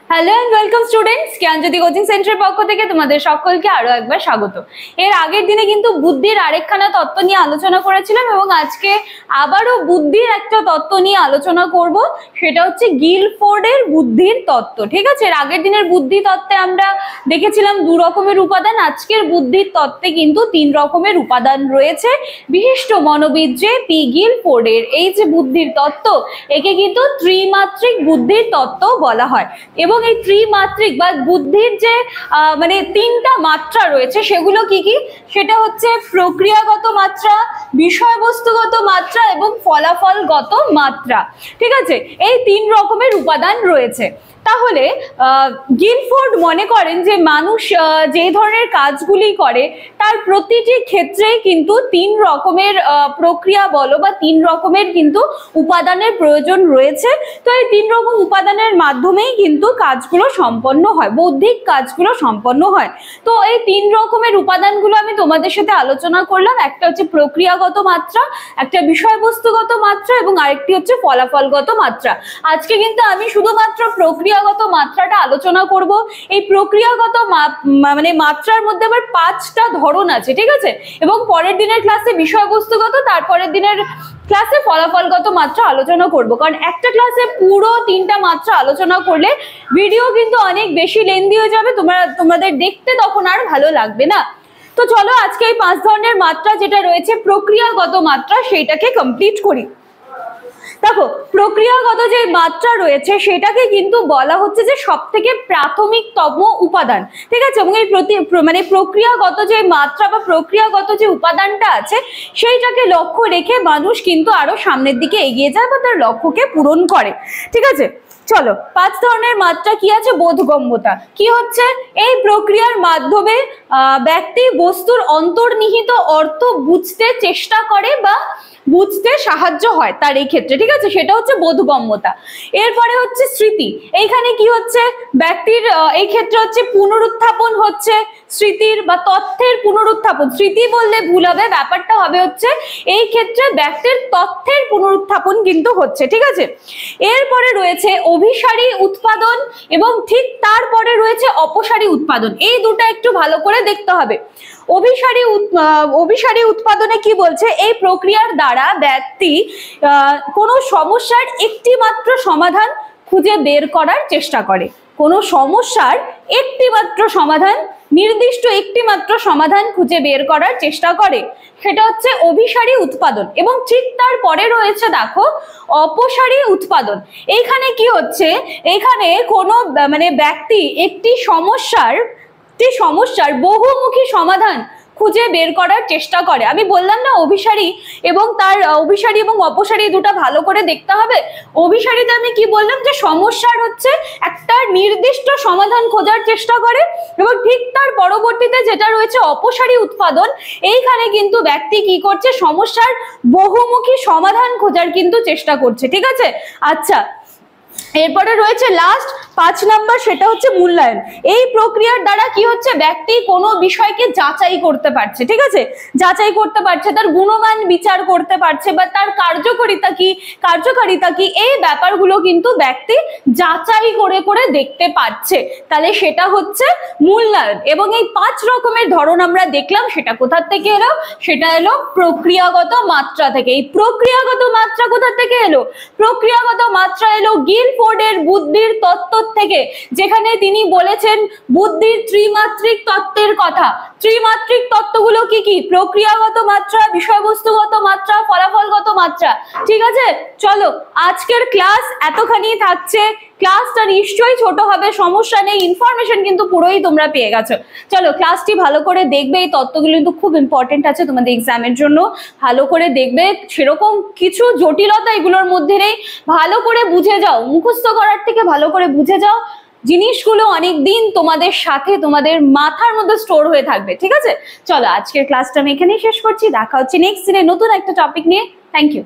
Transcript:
Hello and welcome students, Gyanjyoti coaching সেন্টারের পক্ষ থেকে তোমাদের সকলকে আরো একবার স্বাগত। এর আগের দিনে কিন্তু বুদ্ধির আরেকখানা তত্ত্ব নিয়ে আলোচনা করেছিলাম এবং আজকে আবারও বুদ্ধির একটা তত্ত্ব নিয়ে আলোচনা করব, সেটা হচ্ছে গিলফোর্ডের বুদ্ধির তত্ত্ব। ঠিক আছে, এর আগের দিনের বুদ্ধি তত্ত্বে আমরা দেখেছিলাম 2 রকমের উপাদান, আজকের বুদ্ধির তত্ত্বে কিন্তু 3 রকমের উপাদান রয়েছে। বিশিষ্ট মনোবিদ যে পি গিলফোর্ডের এই যে বুদ্ধির তত্ত্ব, একে কিন্তু ত্রিমাত্রিক বুদ্ধির তত্ত্ব বলা হয়। এবং এই ত্রিমাত্রিক বা বুদ্ধির যে মানে 3টা মাত্রা রয়েছে সেগুলো কি কি, সেটা হচ্ছে প্রক্রিয়াগত মাত্রা, বিষয়বস্তুগত মাত্রা এবং ফলাফলগত মাত্রা। ঠিক আছে, এই 3 রকমের উপাদান রয়েছে। তাহলে গিলফোর্ড মনে করেন যে মানুষ যে ধরনের কাজগুলি করে তার প্রতিটি ক্ষেত্রেই কিন্তু 3 রকমের প্রক্রিয়া বলো বা 3 রকমের কিন্তু উপাদানের প্রয়োজন রয়েছে। তো এই 3 রকম উপাদানের মাধ্যমেই কিন্তু কাজগুলো সম্পন্ন হয়, বৌদ্ধিক কাজগুলো সম্পন্ন হয়। তো এই 3 রকমের উপাদানগুলো আমি তোমাদের সাথে আলোচনা করলাম। একটা হচ্ছে প্রক্রিয়াগত মাত্রা, একটা বিষয়বস্তুগত মাত্রা এবং আরেকটি হচ্ছে ফলাফলগত মাত্রা। আজকে কিন্তু আমি শুধুমাত্র প্রক্রিয়াগত মাত্রাটা আলোচনা করব। এই প্রক্রিয়াগত মানে মাত্রার মধ্যে আবার 5টা ধরন আছে। ঠিক আছে, এবং পরের দিনের ক্লাসে বিষয়বস্তুগত, তারপরের দিনের ক্লাসে ফলাফলগত মাত্রা আলোচনা করব, কারণ একটা ক্লাসে পুরো 3টা মাত্রা আলোচনা করলে ভিডিও কিন্তু অনেক বেশি লেন্দি হয়ে যাবে, তোমাদের দেখতে তখন আর ভালো লাগবে না। তো চলো আজকে এই 5 ধরনের মাত্রা যেটা রয়েছে প্রক্রিয়াগত মাত্রা সেইটাকে কমপ্লিট করি। দেখো, প্রক্রিয়াগত যে মাত্রা রয়েছে সেটাকে কিন্তু বলা হচ্ছে যে সবথেকে প্রাথমিকতম উপাদান। ঠিক আছে, এবং এই মানে প্রক্রিয়াগত যে মাত্রা বা প্রক্রিয়াগত যে উপাদানটা আছে সেইটাকে লক্ষ্য রেখে মানুষ কিন্তু আরো সামনের দিকে এগিয়ে যায় বা তার লক্ষ্যকে পূরণ করে। ঠিক আছে, চলো 5 ধরনের মাত্রা কি আছে। বোধগম্যতা কি হচ্ছে, এই প্রক্রিয়ার মাধ্যমে ব্যক্তি বস্তুর অন্তর্নিহিত অর্থ বুঝতে চেষ্টা করে বা বুঝতে সাহায্য হয় তার এই ক্ষেত্রে। ঠিক আছে, সেটা হচ্ছে বোধগম্যতা। এরপরে হচ্ছে স্মৃতি, এইখানে কি হচ্ছে ব্যক্তির এই ক্ষেত্রে হচ্ছে পুনরুত্থাপন হচ্ছে স্মৃতির বা তথ্যের পুনরুত্থাপন। স্মৃতি বললে ভুল হবে, ব্যাপারটা হবে হচ্ছে এই ক্ষেত্রে ব্যক্তির তথ্যের পুনরুত্থাপন কিন্তু হচ্ছে। ঠিক আছে, এরপরে রয়েছে অভিসারী উৎপাদন এবং ঠিক তারপরে রয়েছে অপসারী উৎপাদন। এই দুটো একটু ভালো করে দেখতে হবে। অভিসারী উৎপাদনে কি বলছে, এই প্রক্রিয়ার দ্বারা ব্যক্তি কোনো সমস্যার একটি মাত্র সমাধান খুঁজে বের করার চেষ্টা করে। কোনো সমস্যার একটি মাত্র সমাধান, নির্দিষ্ট একটি মাত্র সমাধান খুঁজে বের করার চেষ্টা করে, সেটা হচ্ছে অভিসারী উৎপাদন। এবং ঠিক তারপরে রয়েছে দেখো অপসারী উৎপাদন। এইখানে কি হচ্ছে, এখানে কোনো মানে ব্যক্তি একটি সমস্যার বহুমুখী সমাধান খুঁজে বের করার চেষ্টা করে। আমি বললাম না অভিসারী এবং অপসারী দুটো ভালো করে দেখতে হবে। অভিসারীতে আমি কি বললাম, যে সমস্যার হচ্ছে একটা নির্দিষ্ট সমাধান খোঁজার চেষ্টা করে, এবং ঠিক তার পরবর্তীতে যেটা রয়েছে অপসারী উৎপাদন, এইখানে কিন্তু ব্যক্তি কি করছে, সমস্যার বহুমুখী সমাধান খোঁজার কিন্তু চেষ্টা করছে। ঠিক আছে, আচ্ছা এরপরে রয়েছে লাস্ট 5 নাম্বার, সেটা হচ্ছে মূল্যায়ন। এই প্রক্রিয়ার দ্বারা কি হচ্ছে, ব্যক্তি কোনো বিষয়কে যাচাই করতে পারছে। ঠিক আছে, যাচাই করতে পারছে, তার গুণমান বিচার করতে পারছে বা তার কার্যকারিতা কি এই ব্যাপারগুলো কিন্তু ব্যক্তি যাচাই করে করে দেখতে পাচ্ছে, তাহলে সেটা হচ্ছে মূল্যায়ন। এবং এই 5 রকমের ধরন আমরা দেখলাম, সেটা কোথা থেকে এলো, সেটা এলো প্রক্রিয়াগত মাত্রা থেকে। এই প্রক্রিয়াগত মাত্রা কোথা থেকে এলো, প্রক্রিয়াগত মাত্রা এলো গিলফোর্ডের বুদ্ধির তত্ত্ব থেকে, যেখানে তিনি বলেছেন বুদ্ধির ত্রিমাত্রিক তত্ত্বের কথা। ত্রিমাত্রিক তত্ত্বগুলো কি কি, প্রক্রিয়াগত মাত্রা, বিষয়বস্তুগত মাত্রা, ফলাফলগত মাত্রা। ঠিক আছে, চলো আজকের ক্লাস এতখানি থাকছে। ক্লাসটা নিশ্চয়ই ছোট হবে, সমস্যা নেই, ইনফরমেশন কিন্তু পুরোই তোমরা পেয়ে গেছো। চলো ক্লাসটি ভালো করে দেখবে, এই তত্ত্বগুলো কিন্তু খুব ইম্পর্টেন্ট আছে তোমাদের এক্সামের জন্য, ভালো করে দেখবে। সেরকম কিছু জটিলতা এগুলোর মধ্যে নেই, ভালো করে বুঝে যাও, মুখস্থ করার থেকে ভালো করে বুঝে যাও, জিনিসগুলো অনেকদিন তোমাদের সাথে তোমাদের মাথার মধ্যে স্টোর হয়ে থাকবে। ঠিক আছে, চলো আজকের ক্লাসটা আমি এখানেই শেষ করছি, দেখা হচ্ছে নেক্সট দিনে নতুন একটা টপিক নিয়ে। Thank you.